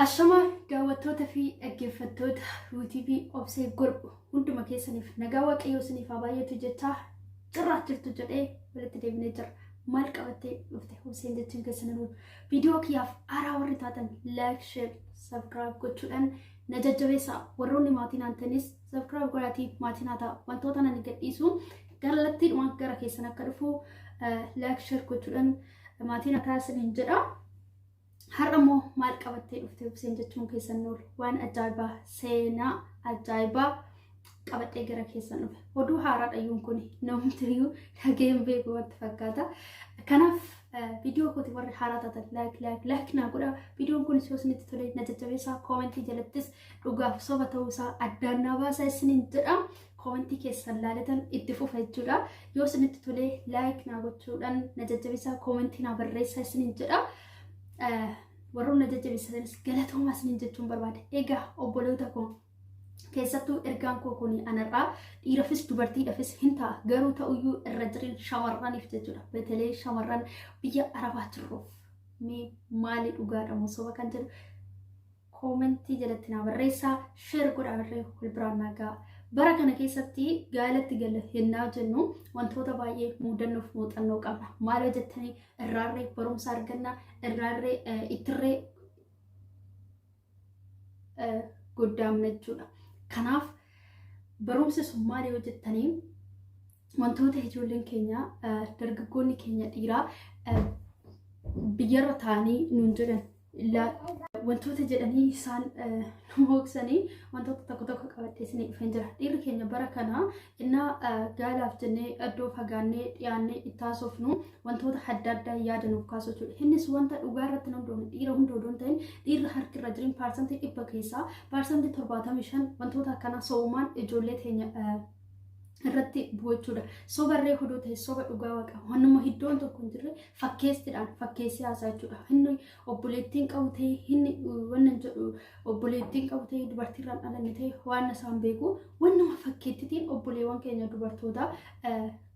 Ashama daawwattoota fi dhaggeeffattoota UTV obsee gorbu hunduma keessaniif nagaa waaqayyoo isiniif haa baay'atu jechaa cirraa jirtu jedhee walitti deebinee jira. Maal qabattee dhufte obseen jechuun keessaniin viidiyoo kiyyaaf aaraa warri taatan like, share, subscribe gochuudhaan na jajjabeessaa. Warroonni maatiin aantanis subscribe godhaatii maatiin haa ta'a. Wantoota nan gadhiisu gallattiidhuma gara keessan akka dhufu like, share gochuudhaan maatiin akka isiniin jedha. Har'ammoo maal qabattee dhufte obseen jechuun keessan waan ajaa'ibaa seenaa ajaa'ibaa qabattee gara keessan dhufe. Oduu haaraa dhayyuun kun namtiyyuu dhageen beeku wanti fakkaata. Kanaaf viidiyoo kooti warri haaraa taatan like naa godha. Viidiyoon kun yoo isinitti tole na jajjabeessaa. Koomentii jalattis dhugaaf soba ta'uusaa addaan naa baasaa isiniin jedha. Koomentii keessan laaletan itti fufa jechuudha. Yoo isinitti tole like naa gochuudhaan na jajjabeessaa. Koomentii naa barreessaa isiniin jedha. Warroonni jajjabeessanis galatoomaa isiniin jechuun barbaada. Egaa obboloota koo keessattuu ergaan koo kun anarraa dhiirafis dubartiidhaafis hin ta'a. Garuu ta'uyyuu irra jireenya shamarraniif jechuudha. Betelee shamarran biyya Arabaa jirruuf mee maali dhugaadha soba kan jedhu koomentii jalatti naa barreessaa. Sheer godhaa irree wal biraan nagaa. Bara kana keessatti gaalatti gala hennaa jennu wantoota baay'ee muudannoof muuxannoo qabna. Maal hojjettanii irraarree barumsa arganna, irraarree ittirree guddaamna jechuudha. Kanaaf barumsi sun maal hojjettanii wantoota ijoolleen keenya dargaggoonni keenya dhiiraa biyyarra taa'anii nuun jedhan wantoota jedhanii isaan hoksanii wantoota tokko tokko qabadhee isinii dhufeen jira. Dhiirri keenya bara kana innaa gaalaaf jennee iddoo fagaannee dhiyaannee itti haasofnu wantoota adda addaa yaadanuuf kaasu jechuudha. Innis wanta dhugaa irratti hundoofne dhiira hunda odoo hin ta'in dhiirri harki irra jireenya paarsantii 100 keessaa paarsantii 75 wantoota akkanaa so'umaan ijoollee keenya irratti bu'achuudha. Sobarree huduu ta'e soba dhugaa waaqa wannuma iddoon tokko hin jirre fakkeessiidhaan fakkeessii haasaa jechuudha. Inni obboleettiin qabu ta'e inni wannan jedhu obboleettiin qabu ta'e dubartiirraan dhalanne ta'e waan isaan beeku wannuma fakkeettiitiin obboleewwan keenya dubartoota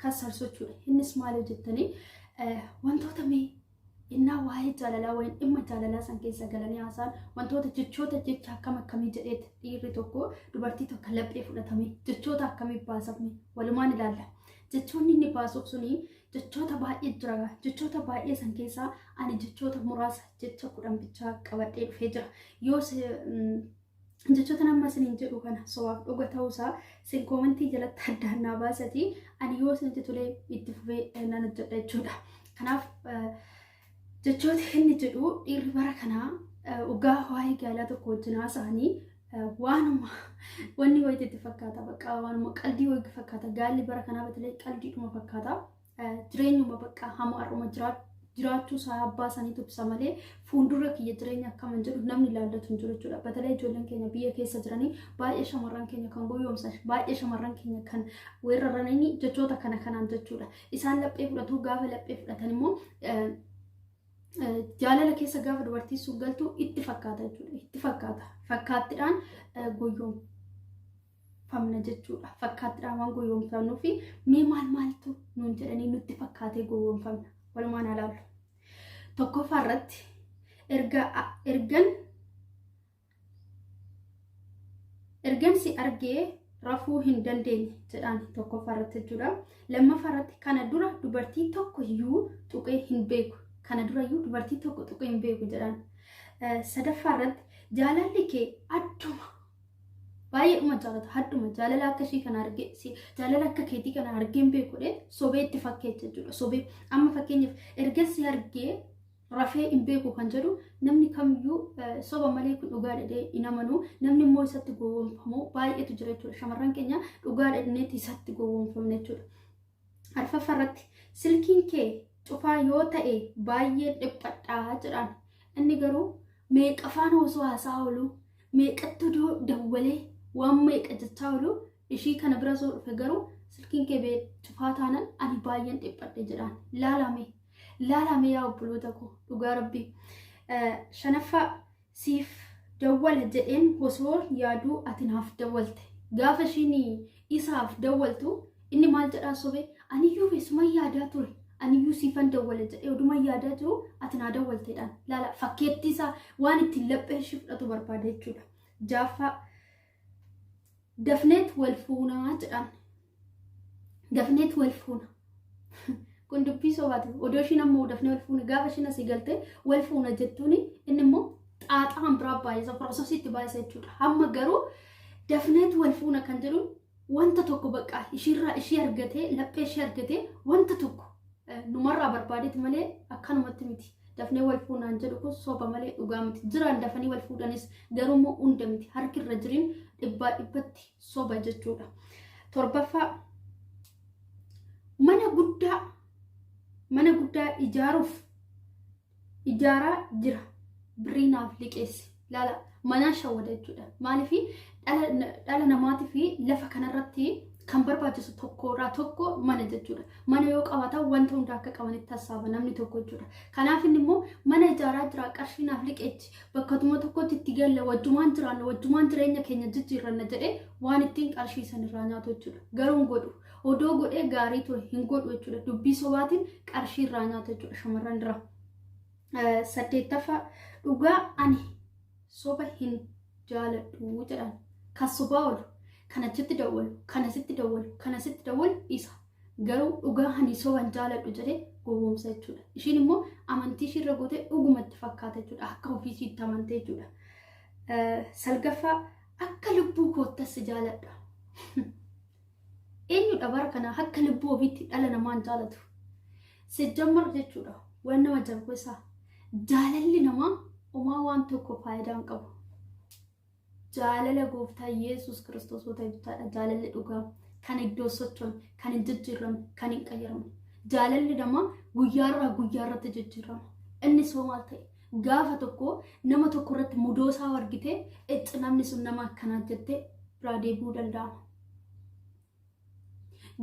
kassarsu jechuudha. Innis maal hojjettanii wantoota mee innaa waa'ee jaalalaa wayin dhimma jaalalaa san keessa galanii haasaan wantoota jechoota jecha akkam akkamii jedheetti dhiirri tokko dubartii tokko laphee fudhatame jechoota akkamii baasafne walumaan ilaalla. Jechoonni inni baasuuf suni jechoota baay'ee jira. Jechoota baay'ee san keessaa ani jechoota muraasa jecha 10 bichaa qabadhee dhufee jira. Yoo jechoota nama isiniin jedhu kana sobaaf dhuga ta'uusaa sin koomentii jalatti addaan naa baasati ani yoo isinitti tolee itti fufee nan hojjedha jechuudha. Kanaaf jechoota inni jedhu dhiirri bara kanaa dhugaa waa'ee gaalaa tokko wajjin haasa'anii waanuma wanni wayiitti fakkaata bakka waanuma qaldii wayii fakkaata. Gaalli bara kanaa batilee qaldiidhuma fakkaata. Jireenyuma bakka hamaaruma jiraachuu isaa abbaa saniitu ibsa malee fuuldura kiyya jireenya akkam jedhu namni ilaallatu hin jiru jechuudha. Batilee ijoolleen keenya biyya keessa jiranii baay'ee shamarran keenya kan goyoomsan baay'ee shamarran keenya kan weeraranii jechoota kanaan jechuudha. Isaan laphee fudhatu gaafa laphee fudhatan immoo jaalala keessa gaafa dubartii sun galtu itti fakkaata jechuudha. Itti fakkaata. Fakkaattiidhaan goyoomfamna jechuudha. Fakkaattiidhaan waan goyoomfamnuu fi mee maaltu nuun jedhanii nutti fakkaatee goyoomfamna. Walumaan ilaallu. Tokkoffaa irratti ergan si argee rafuu hin dandeenye jedhaan tokkoffaa irratti jechuudha. Lammaffaa irratti kana dura dubartii tokko iyyuu tuqee hin beeku. Kana durayyuu dubartii tokko tuqee hin beeku jedhaan. Sadaffaa irratti jaalalli kee adduma baay'eedhuma jaalata adduma jaalala akka ishii kana argee jaalala akka keetii kana argee hin beeku sobee itti fakkeecha jechuudha. Sobee amma fakkeenyaaf erga si argee rafee hin beeku kan jedhu namni kamiyyuu soba malee kun dhugaa dhadhee hin amanu. Namni immoo isatti gowwoomfamu baay'eetu jira jechuudha. Shamarran keenya dhugaa dhadheetti isatti gowwoomfamne jechuudha. Arfaffaa irratti silkiin kee cufaa yoo ta'e baay'ee dhiphadhaa jedhaan. Inni garuu meeqa afaan osoo haasaa oolu meeqatti dawwalee waan meeqa jechaa oolu ishii kana bira soo dhufe garuu silkiin kee cufaa taanaan ani baay'een dhiphadhe jedhaan. Laalame yaa obboloota koo dhugaa rabbii. Shanaffaa siif dawwala jedheen osoo yaaduu ati naaf dawwalte gaafa ishiin isaaf dawwaltu inni maal jedhaa sobee aniyyuu beesuma yaadaa ture. ani Yuusifan dawwale jedhee oduma yaadaa jiru ati naa dawwalteedhaan laala fakkeetti isaa waan ittiin laphee ishee fudhatu barbaada jechuudha. Jaaffaa dafneet wal fuunaa jedhaan dafneet wal fuuna kun dubbii sobaati. Odoo ishiin ammoo dafnee wal fuuna gaafa ishiin asii galtee wal fuuna jettuun inni immoo xaaxaan biraa baay'isa piroosesiitti baay'isa jechuudha. Hamma garuu dafneet wal fuuna kan jedhu wanta tokko bakka ishii argatee laphee ishii argatee wanta tokko numarraa barbaadeeti malee akkanumatti miti. Dafnee wal fuunaan jedhu kun soba malee dhugaa miti. Jiraan dafanii wal fuudhanis garuu immoo hunda miti. Harki irra jiriin dhibbaa dhibbatti soba jechuudha. Torbaffaa mana guddaa ijaaraa jira biriinaaf liqeessi laala manaa shawwada jechuudha. Maaliif dhala namaatii fi lafa kanarratti kan barbaachisu tokkorraa tokko mana jechuudha. Mana yoo qabaatan wanta hunda akka qabanitti hasaaba namni tokko jechuudha. Kanaaf inni immoo mana ijaaraa jira qarshiinaaf liqeechi bakkatuma tokkotti itti galla wajjumaan jiraanna wajjumaan jireenya keenya jijjiirranna jedhee waan ittiin qarshii sanirraa nyaatu jechuudha. Garuu hin godhu. Odoo godhee gaarii ture hin godhu jechuudha. Dubbii sobaatiin qarshii irraa nyaatu jechuudha shamarran dira. 8ffaa dhugaa ani soba hin jaaladhu jedhan. Kan sobaa oolu kanasitti dawwalu isa garuu dhugaa ani soban jaaladhu jedhee gowwoomsa jechuudha. Ishiin immoo amantii ishiirra gootee dhugumatti fakkaata jechuudha. Akka ofiisiitti amantee jechuudha. 9ffaa akka lubbuu koottas jaaladha. Eenyudha bara kana akka lubbuu ofiitti dhala namaan jaalatu? Sejjammar jechuudha. Waan nama jabbisaa jaalalli namaa uumaa waan tokko faayidaa hin qabu. Jaalala gooftaa Yesuus Kiristoos wata ibsaadha. Jaalalli dhugaa kan iddoo sochoon kan hin jijjiiramne kan hin qayyaramne. Jaalalli namaa guyyaarratti jijjiirama. Inni soo maal ta'e gaafa tokko nama tokko irratti mudoo isaa argitee itti namni sun nama akkanaa jettee biraa deebi'uu danda'ama.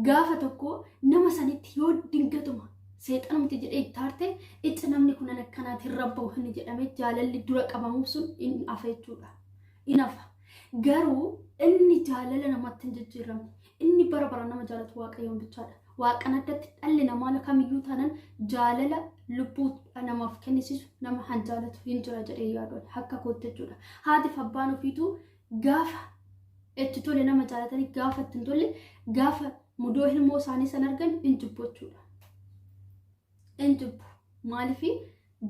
Gaafa tokko nama sanitti yoo dingatuma seexanumti jedhee itti aarte itti namni kun akkanaatiin rabbaa'u hin jedhamee jaalalli dura qabamuuf sun hin hafa jechuudha. Inafa garuu inni jaalala namatti hin jijjiiramne inni bara nama jaalatu waaqayyoon bichaadha. Waaqan addatti dhalli namaa kamiyyuu taanaan jaalala lubbuu namaaf kennisiisu nama han jaalatu hin jira jedhee yaadu akka kootti jechuudha. Haatiif abbaan ofiitu gaafa itti tole nama jaalatanii gaafa itti hin tolle gaafa mudoo ilmoo isaanii san argan hin jibbu jechuudha. Hin jibbu maaliif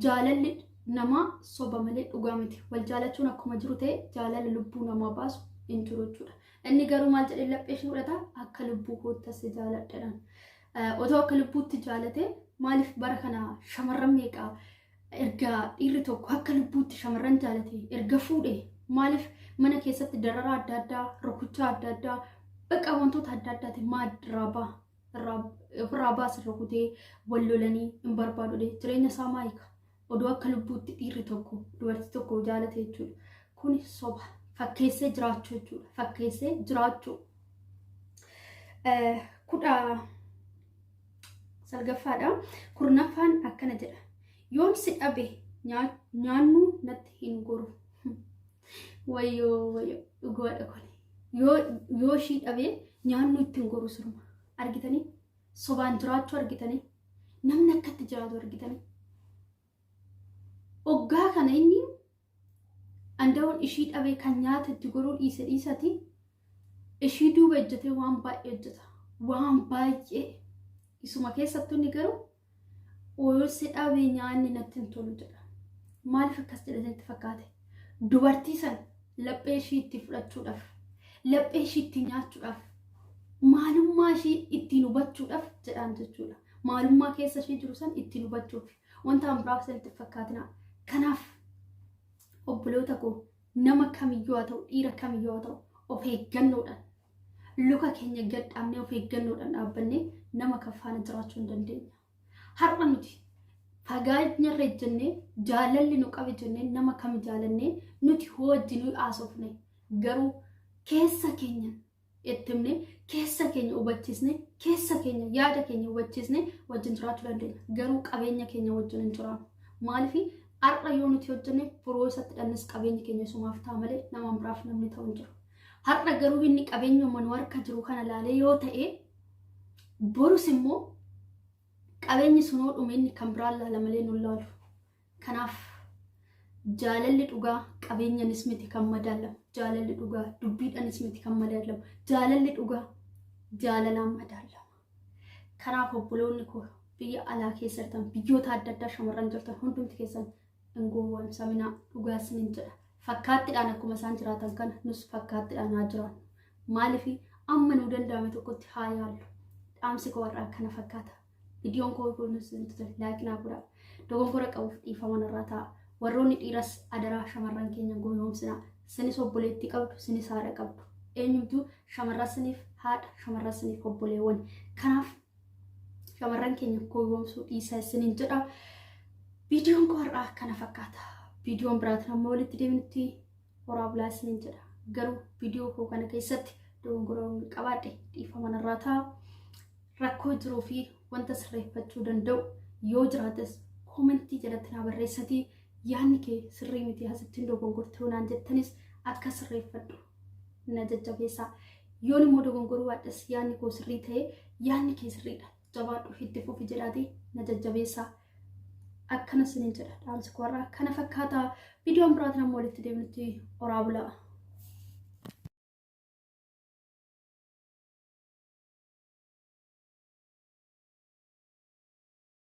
jaalalli nama soba malee dhugaa miti. Wal jaalachuun akkuma jiru ta'e jaalala lubbuu namaa baasu hin jiru jechuudha. Inni garuu maal jedhee laphee ishee fudhata akka lubbuu koottas jaaladhaan. Otoo akka lubbuutti jaalate maaliif bara kana shamarran meeqaa erga dhiirri tokko akka lubbuutti shamarran jaalate erga fuudhe maaliif mana keessatti dararaa adda addaa rukuchaa adda addaa bakka wantoota adda addaatiin irraa baasa rukutee wal lolanii hin barbaadu jireenya isaa maayika. Odoo akka lubbuutti dhiirri tokko dubartii tokko jaalate jechuudha. Kun soba fakkeessee jiraachuu jechuudha. Fakkeessee jiraachuu. 19ffaadha. 10ffaan akkana jedha. Yoon si dhabe nyaannu natti hin goru. Wayyoo dhugaadha kun. Yoo ishii dhabe nyaannu itti hin goru sirma. Argitanii? Sobaan jiraachuu argitanii? Namni akkatti jiraatu argitanii? Oggaa kana inni anda'uun ishii dhabee kan nyaata itti goruu dhiisati ishii duuba ejjatee waan baay'ee hojjeta. Waan baay'ee isuma keessattuu inni garuu yoo si dhabee nyaanni natti hin tolu jedha. Maaliif akkas jedhanitti fakkaate? Dubartii san laphee ishii itti fudhachuudhaaf, laphee ishii itti nyaachuudhaaf, maalummaa ishii ittiin hubachuudhaaf jedhaan jechuudha. Maalummaa keessa ishii jiru san ittiin hubachuuf wanta biraaf sanitti fakkaatina. Kanaaf obboloota koo nama kamiyyuu haa ta'u dhiira kamiyyuu haa ta'u of eeggannoodhaan luka keenya gadhaabnee of eeggannoodhaan dhaabbannee nama kan faana jiraachuu hin dandeenya. Har'a nuti fagaanya irra ejjennee jaalalli nu qabe jennee nama kam jaalannee nuti wajjin haasofne garuu keessa keenya ittimne keessa keenya hubachiisne keessa keenya yaada keenya hubachiisne wajjin jiraachuu dandeenya. Garuu qabeenya keenya wajjin hin jiraannu. Maaliif har'a yoo nuti hojjenne firoo isatti dhannis qabeenyi keenya sumaaf ta'a malee nama biraaf namni ta'u hin jiru. Har'a garuu inni qabeenyuma nu harka jiru kana laalee yoo ta'e borus immoo qabeenyi sunoo dhumeenni kan biraan laala malee nu laalu. Kanaaf jaalalli dhugaa qabeenyanis miti kan madaalamu. Jaalalli dhugaa dubbiidhaanis miti kan madaalamu. Jaalalli dhugaa jaalalaan madaalama. Kanaaf obboloonni koo biyya alaa keessa jirtan biyyoota adda addaa shamarran jirtan hundumti keessan hin gowwoomsaminaa dhugaa isiniin jedha. Fakkaattiidhaan akkuma isaan jiraatan kana nus fakkaattiidhaan haa jiraannu. Maaliif amma nuu danda'ame tokkotti haa yaallu. Dhaamsi koo warraa kana fakkaata. Viidiyoon koo kunis laakiin haa godhaa. Dogongora qabuuf dhiifama irraa ta'a. Warroonni dhiiras adaraa shamarran keenya gowwoomsinaa. Sinis obboleettii qabdu, sinis haadha qabdu. Eenyumtuu shamarran siniif haadha, shamarran siniif obboleewwan. Kanaaf shamarran keenya gowwoomsuu dhiisaa isiniin jedha. Viidiyoon koo har'aa kana fakkaata. Viidiyoon biraatiin amma walitti deemnutti horaa bulaa isiniin jedha. Garuu viidiyoo koo kana keessatti dogongora qabaadhe dhiifama irraa ta'a. Rakkoo jiruu fi wanta sirreeffachuu danda'u yoo jiraates koomentii jalatti naa barreessatii yaadni kee sirrii miti asittiin dogongortuu naan jettanis akka sirreeffadhu na jajjabeessaa. Yoon immoo dogongoruu baadhes yaadni koo sirrii ta'e yaadni kee sirriidha jabaadhu itti fufi jedhaatii na jajjabeessaa. Akkana isiniin jedha dhaamsi koo irraa kana fakkaata. Viidiyoon biraatiin amma walitti deemnutti horaa bulaa.